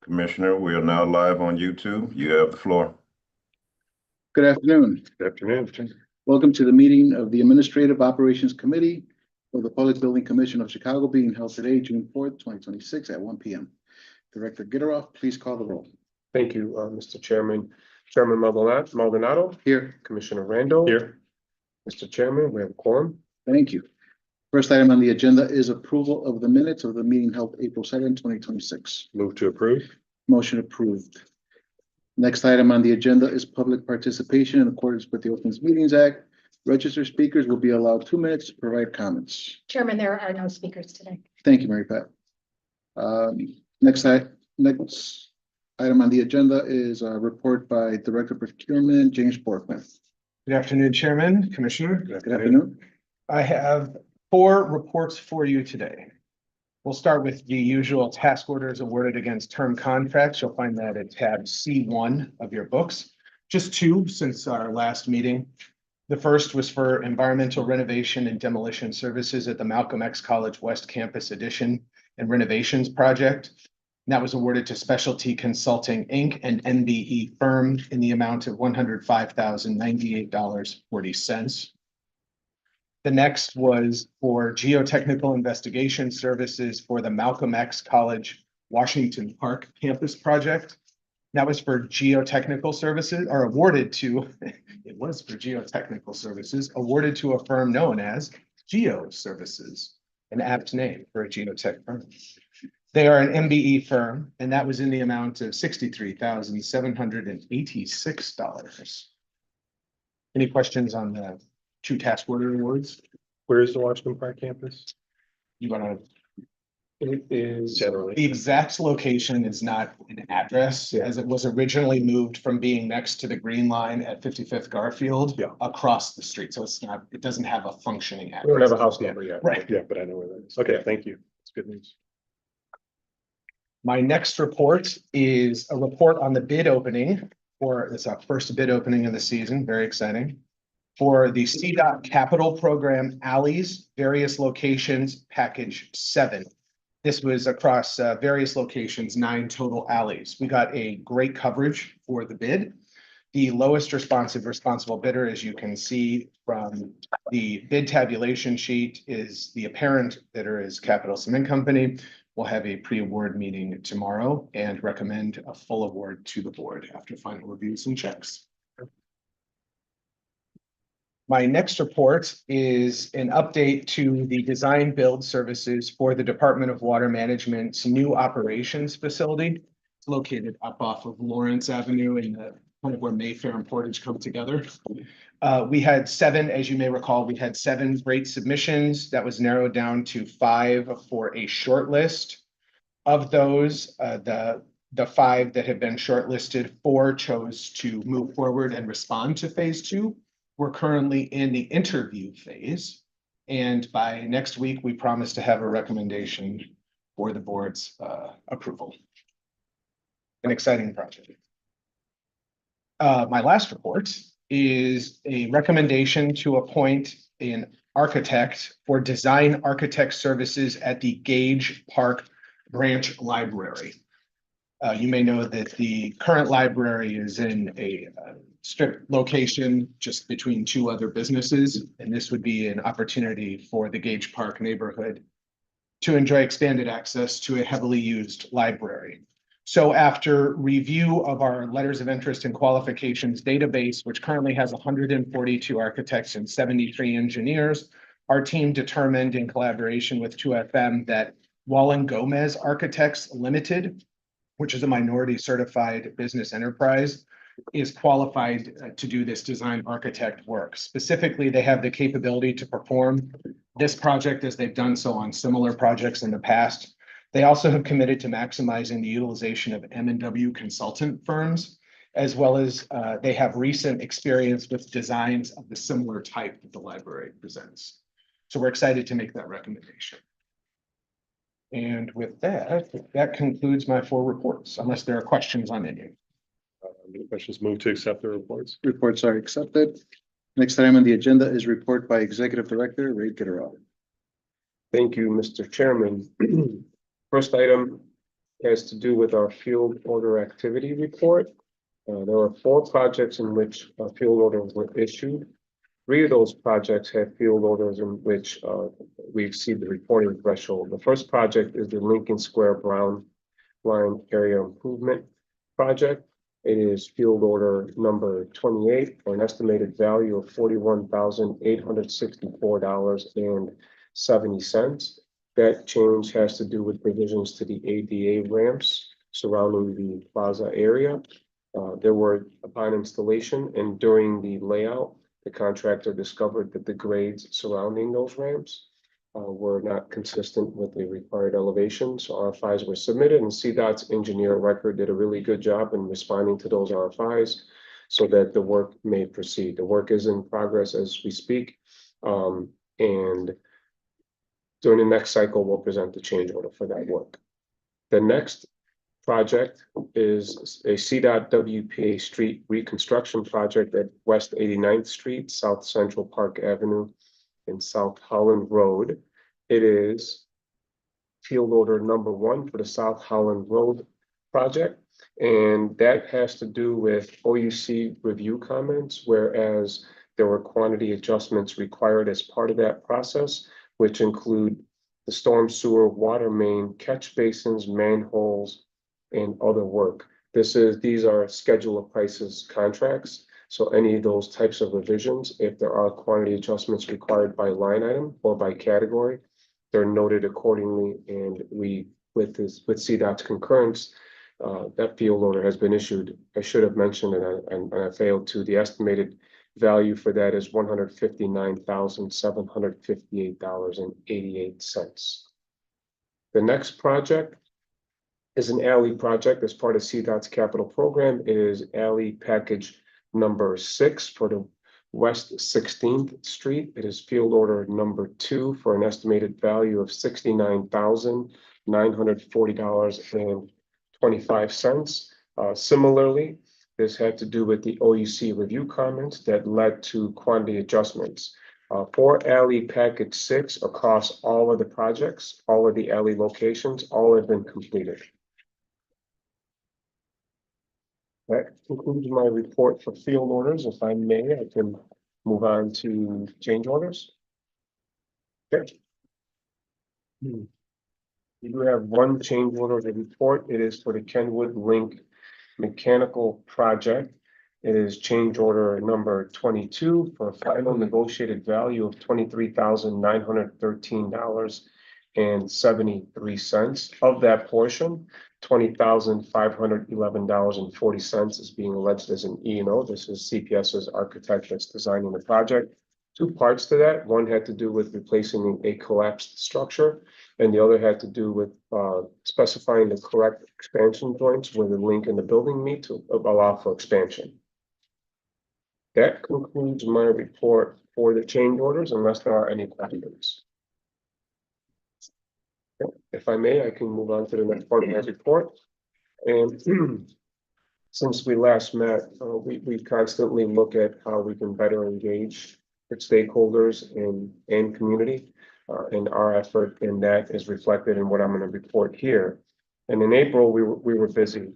Commissioner, we are now live on YouTube. You have the floor. Good afternoon. Good afternoon. Welcome to the meeting of the Administrative Operations Committee of the Public Building Commission of Chicago being held today, June 4th, 2026 at 1 p.m. Director Gitteroff, please call the roll. Thank you, Mr. Chairman. Chairman Maldonado. Here. Commissioner Randall. Here. Mr. Chairman, we have a quorum. Thank you. First item on the agenda is approval of the minutes of the meeting held April 2nd, 2026. Move to approve. Motion approved. Next item on the agenda is public participation in accordance with the Open Meetings Act. Registered speakers will be allowed 2 minutes to provide comments. Chairman, there are no speakers today. Thank you, Mary Pat. Next item on the agenda is a report by Director of Procurement, James Borkman. Good afternoon, Chairman, Commissioner. Good afternoon. I have 4 reports for you today. We'll start with the usual task orders awarded against term contracts. You'll find that at tab C1 of your books. Just 2 since our last meeting. The first was for environmental renovation and demolition services at the Malcolm X College West Campus Addition and Renovations Project. And that was awarded to Specialty Consulting, Inc. and MBE firm in the amount of $105,098.40. The next was for geotechnical investigation services for the Malcolm X College Washington Park Campus Project. That was for geotechnical services, or awarded to, it was for geotechnical services, awarded to a firm known as Geo Services, an apt name for a geotech firm. They are an MBE firm, and that was in the amount of $63,786. Any questions on the 2 task order awards? Where is the Washington Park campus? You want to, It is generally. the exact location is not an address, as it was originally moved from being next to the green line at 55th Garfield across the street. So it's not, it doesn't have a functioning address. We don't have a house number yet. Right. Yeah, but I know where that is. Okay, thank you. It's good news. My next report is a report on the bid opening, or it's our first bid opening of the season, very exciting, for the CDOT Capital Program Alleys, various locations, package 7. This was across various locations, 9 total alleys. We got a great coverage for the bid. The lowest responsible bidder, as you can see from the bid tabulation sheet, is the apparent bidder is Capital Cement Company. We'll have a pre-award meeting tomorrow and recommend a full award to the board after final reviews and checks. My next report is an update to the design build services for the Department of Water Management's new operations facility. It's located up off of Lawrence Avenue in the kind of where Mayfair and Portage come together. We had 7, as you may recall, we had 7 great submissions. That was narrowed down to 5 for a short list. Of those, the 5 that have been shortlisted, 4 chose to move forward and respond to phase 2. We're currently in the interview phase, and by next week, we promise to have a recommendation for the board's approval. An exciting project. My last report is a recommendation to appoint an architect for design architect services at the Gage Park Branch Library. You may know that the current library is in a strip location just between 2 other businesses, and this would be an opportunity for the Gage Park neighborhood to enjoy expanded access to a heavily used library. So after review of our letters of interest and qualifications database, which currently has 142 architects and 73 engineers, our team determined in collaboration with 2FM that Wallen Gomez Architects Limited, which is a minority certified business enterprise, is qualified to do this design architect work. Specifically, they have the capability to perform this project as they've done so on similar projects in the past. They also have committed to maximizing the utilization of M&W consultant firms, as well as they have recent experience with designs of the similar type that the library presents. So we're excited to make that recommendation. And with that, that concludes my 4 reports, unless there are questions on any. Any questions? Move to accept the reports. Reports are accepted. Next item on the agenda is report by Executive Director Ray Gitteroff. Thank you, Mr. Chairman. First item has to do with our field order activity report. There were 4 projects in which field orders were issued. 3 of those projects had field orders in which we exceed the reporting threshold. The first project is the Lincoln Square Brown Line Area Improvement Project. It is field order number 28 for an estimated value of $41,864.70. That change has to do with revisions to the ADA ramps surrounding the plaza area. There were, upon installation and during the layout, the contractor discovered that the grades surrounding those ramps were not consistent with the required elevation. So RFIs were submitted, and CDOT's engineer of record did a really good job in responding to those RFIs so that the work may proceed. The work is in progress as we speak. And during the next cycle, we'll present the change order for that work. The next project is a CDOT WPA street reconstruction project at West 89th Street, South Central Park Avenue, in South Holland Road. It is field order number 1 for the South Holland Road project. And that has to do with OUC review comments, whereas there were quantity adjustments required as part of that process, which include the storm sewer water main, catch basins, manholes, and other work. These are schedule of prices contracts. So any of those types of revisions, if there are quantity adjustments required by line item or by category, they're noted accordingly. And we, with CDOT's concurrence, that field order has been issued. I should have mentioned it, and I failed to. The estimated value for that is $159,758.88. The next project is an alley project as part of CDOT's capital program. It is alley package number 6 for the West 16th Street. It is field order number 2 for an estimated value of $69,940.25. Similarly, this had to do with the OUC review comments that led to quantity adjustments. For alley package 6 across all of the projects, all of the alley locations, all have been completed. That concludes my report for field orders. If I may, I can move on to change orders. Okay. We do have one change order to report. It is for the Kenwood Link Mechanical Project. It is change order number 22 for a final negotiated value of $23,913.73. Of that portion, $20,511.40 is being alleged as an E&O. This is CPS's architect that's designing the project. 2 parts to that. One had to do with replacing a collapsed structure, and the other had to do with specifying the correct expansion joints where the link and the building meet to allow for expansion. That concludes my report for the change orders, unless there are any questions. Okay. If I may, I can move on to the next part of my report. And since we last met, we constantly look at how we can better engage with stakeholders and community. And our effort in that is reflected in what I'm going to report here. And in April, we were busy.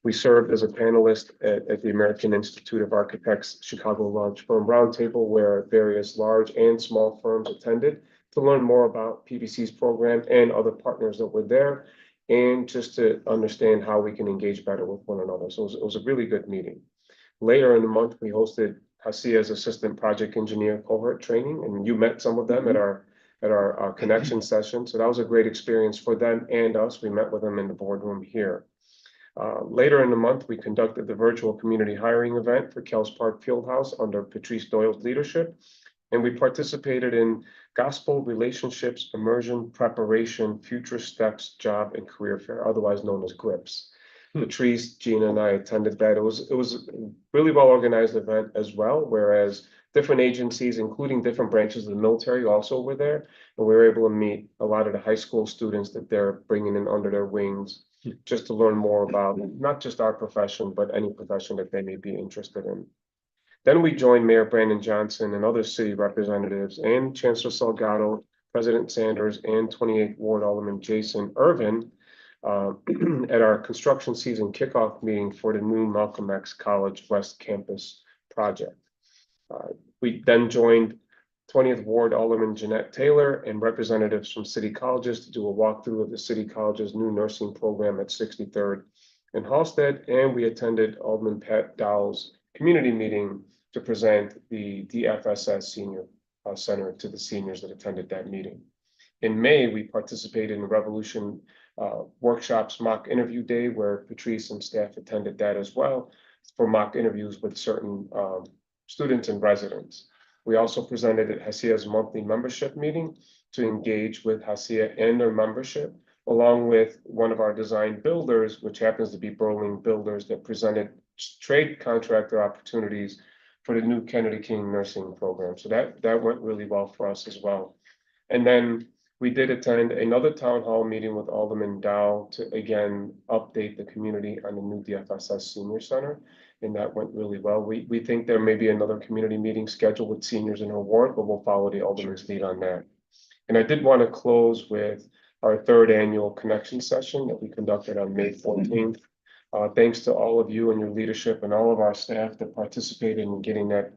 We served as a panelist at the American Institute of Architects Chicago Launch Firm Roundtable, where various large and small firms attended to learn more about PBC's program and other partners that were there, and just to understand how we can engage better with one another. So it was a really good meeting. Later in the month, we hosted Hasia's assistant project engineer cohort training, and you met some of them at our connection session. So that was a great experience for them and us. We met with them in the boardroom here. Later in the month, we conducted the virtual community hiring event for Kells Park Fieldhouse under Patrice Doyle's leadership. And we participated in Gospel Relationships Immersion Preparation Future Steps Job and Career Fair, otherwise known as GRIPS. Patrice, Gina, and I attended that. It was a really well organized event as well, whereas different agencies, including different branches of the military, also were there. And we were able to meet a lot of the high school students that they're bringing in under their wings, just to learn more about not just our profession, but any profession that they may be interested in. Then we joined Mayor Brandon Johnson and other city representatives and Chancellor Salgado, President Sanders, and 28th Ward Alderman Jason Irvin at our construction season kickoff meeting for the new Malcolm X College West Campus project. We then joined 20th Ward Alderman Jeanette Taylor and representatives from city colleges to do a walkthrough of the city college's new nursing program at 63rd and Halsted, and we attended Alderman Pat Dowell's community meeting to present the DFSS Senior Center to the seniors that attended that meeting. In May, we participated in Revolution Workshops mock interview day, where Patrice and staff attended that as well for mock interviews with certain students and residents. We also presented at HACIA's monthly membership meeting to engage with HACIA and their membership, along with one of our design builders, which happens to be Berling Builders, that presented trade contractor opportunities for the new Kennedy King nursing program. So that went really well for us as well. And then we did attend another town hall meeting with Alderman Dow to again update the community on the new DFSS Senior Center. And that went really well. We think there may be another community meeting scheduled with seniors in our ward, but we'll follow the alderman's lead on that. And I did want to close with our third annual connection session that we conducted on May 14th. Thanks to all of you and your leadership and all of our staff that participated in getting that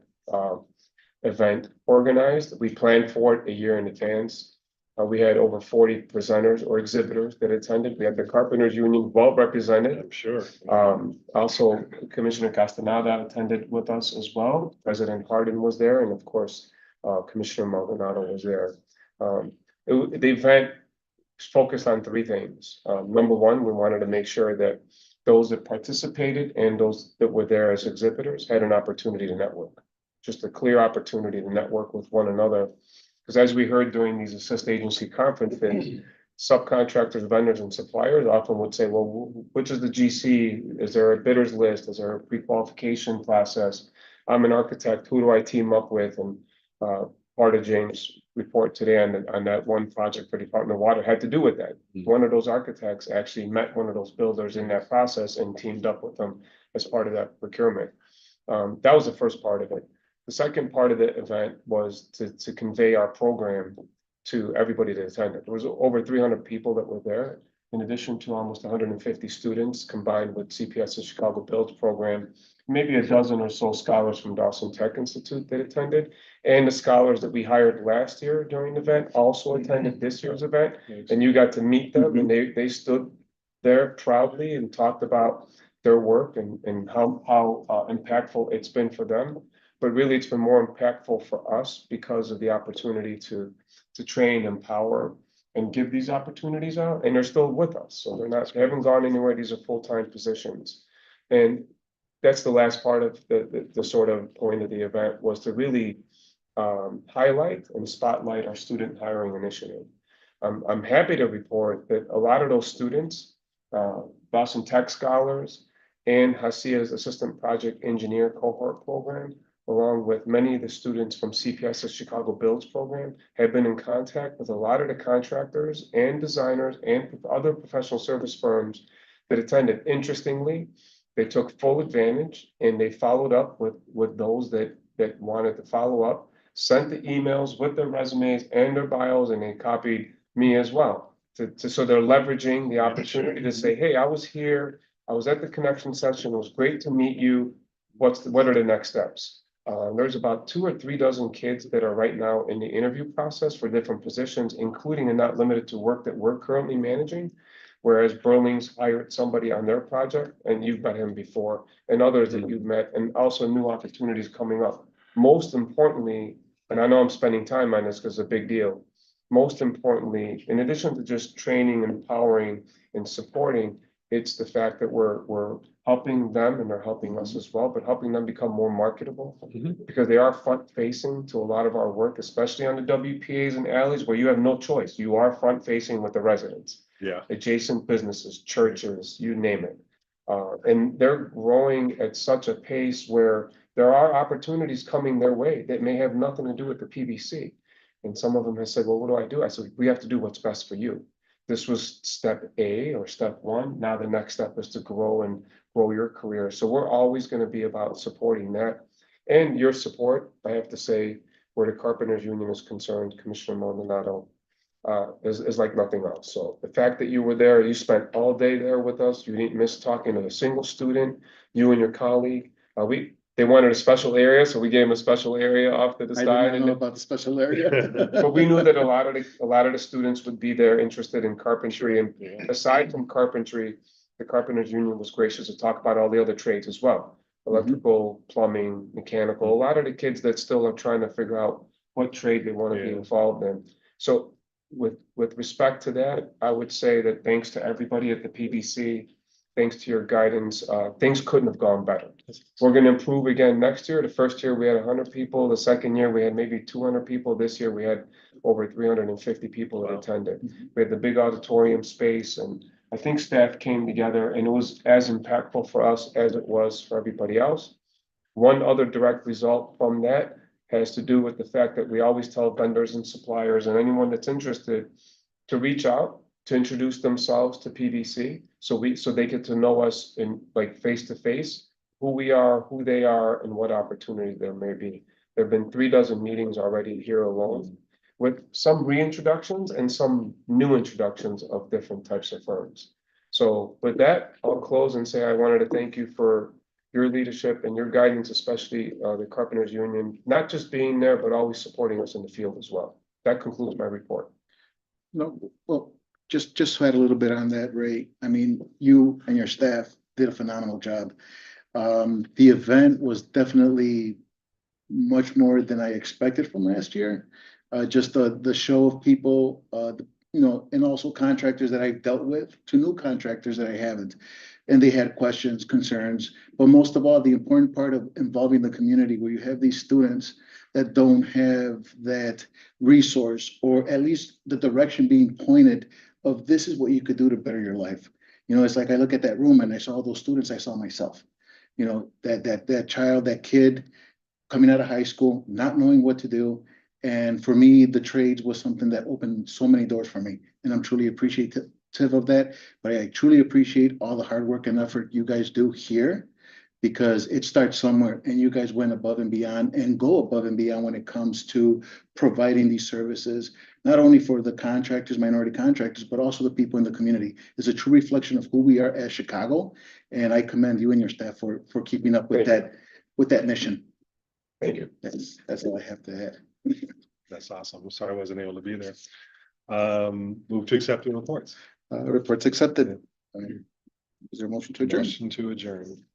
event organized. We planned for it a year in advance. We had over 40 presenters or exhibitors that attended. We had the Carpenters Union well represented. I'm sure. Also, Commissioner Castaneda attended with us as well. President Hardin was there, and of course, Commissioner Maldonado was there. The event focused on three things. Number one, we wanted to make sure that those that participated and those that were there as exhibitors had an opportunity to network. Just a clear opportunity to network with one another. Because as we heard during these assist agency conferences, subcontractors, vendors, and suppliers often would say, well, which is the GC? Is there a bidders list? Is there a pre-qualification process? I'm an architect, who do I team up with? And part of James' report today on that one project for Department of Water had to do with that. One of those architects actually met one of those builders in that process and teamed up with them as part of that procurement. That was the first part of it. The second part of the event was to convey our program to everybody that attended. There was over 300 people that were there, in addition to almost 150 students combined with CPS's Chicago Builds program, maybe a dozen or so scholars from Dawson Tech Institute that attended, and the scholars that we hired last year during the event also attended this year's event, and you got to meet them, and they stood there proudly and talked about their work and how impactful it's been for them. But really, it's been more impactful for us because of the opportunity to train, empower, and give these opportunities out. And they're still with us, so they haven't gone anywhere. These are full-time positions, and that's the last part of the sort of point of the event, was to really highlight and spotlight our student hiring initiative. I'm happy to report that a lot of those students, Boston Tech scholars, and HACIA's Assistant Project Engineer cohort program, along with many of the students from CPS's Chicago Builds program, have been in contact with a lot of the contractors and designers and other professional service firms that attended. Interestingly, they took full advantage and they followed up with those that wanted to follow up, sent the emails with their resumes and their bios, and they copied me as well. So they're leveraging the opportunity to say, hey, I was here, I was at the connection session, it was great to meet you. What are the next steps? There's about 2 or 3 dozen kids that are right now in the interview process for different positions, including and not limited to work that we're currently managing, whereas Berling's hired somebody on their project, and you've met him before, and others that you've met, and also new opportunities coming up. Most importantly, and I know I'm spending time on this because it's a big deal, most importantly, in addition to just training, empowering, and supporting, it's the fact that we're helping them, and they're helping us as well, but helping them become more marketable, because they are front facing to a lot of our work, especially on the WPAs and alleys where you have no choice. You are front facing with the residents, adjacent businesses, churches, you name it. And they're growing at such a pace where there are opportunities coming their way that may have nothing to do with the PBC. And some of them have said, well, what do I do? I said, we have to do what's best for you. This was step A or step one. Now the next step is to grow your career. So we're always going to be about supporting that. And your support, I have to say, where the Carpenters Union is concerned, Commissioner Maldonado, is like nothing else. So the fact that you were there, you spent all day there with us, you didn't miss talking to a single student, you and your colleague. They wanted a special area, so we gave them a special area off to the I did side. not know about the special area. But we knew that a lot of the students would be there interested in carpentry, and aside from carpentry, the Carpenters Union was gracious to talk about all the other trades as well. Electrical, plumbing, mechanical, a lot of the kids that still are trying to figure out what trade they want to be involved in. So with respect to that, I would say that thanks to everybody at the PBC, thanks to your guidance, things couldn't have gone better. We're gonna improve again next year. The first year we had 100 people, the second year we had maybe 200 people. This year we had over 350 people that attended. We had the big auditorium space, and I think staff came together, and it was as impactful for us as it was for everybody else. One other direct result from that has to do with the fact that we always tell vendors and suppliers and anyone that's interested to reach out, to introduce themselves to PBC, so they get to know us in like face to face, who we are, who they are, and what opportunities there may be. There have been 36 meetings already here alone, with some reintroductions and some new introductions of different types of firms. So with that, I'll close and say I wanted to thank you for your leadership and your guidance, especially the Carpenters Union, not just being there, but always supporting us in the field as well. That concludes my report. No, well, just to add a little bit on that, Ray. I mean, you and your staff did a phenomenal job. The event was definitely much more than I expected from last year. Just the show of people, and also contractors that I've dealt with, to new contractors that I haven't. And they had questions, concerns, but most of all, the important part of involving the community, where you have these students that don't have that resource, or at least the direction being pointed of this is what you could do to better your life. It's like I look at that room and I saw all those students, I saw myself. That child, that kid coming out of high school, not knowing what to do. And for me, the trades was something that opened so many doors for me, and I'm truly appreciative of that. But I truly appreciate all the hard work and effort you guys do here, because it starts somewhere, and you guys went above and beyond and go above and beyond when it comes to providing these services, not only for the contractors, minority contractors, but also the people in the community. It's a true reflection of who we are as Chicago, and I commend you and your staff for keeping up with that mission. Thank you. That's all I have to add. That's awesome. I'm sorry I wasn't able to be there. Move to accept the reports. Reports accepted. Is there a motion to adjourn? Motion to adjourn.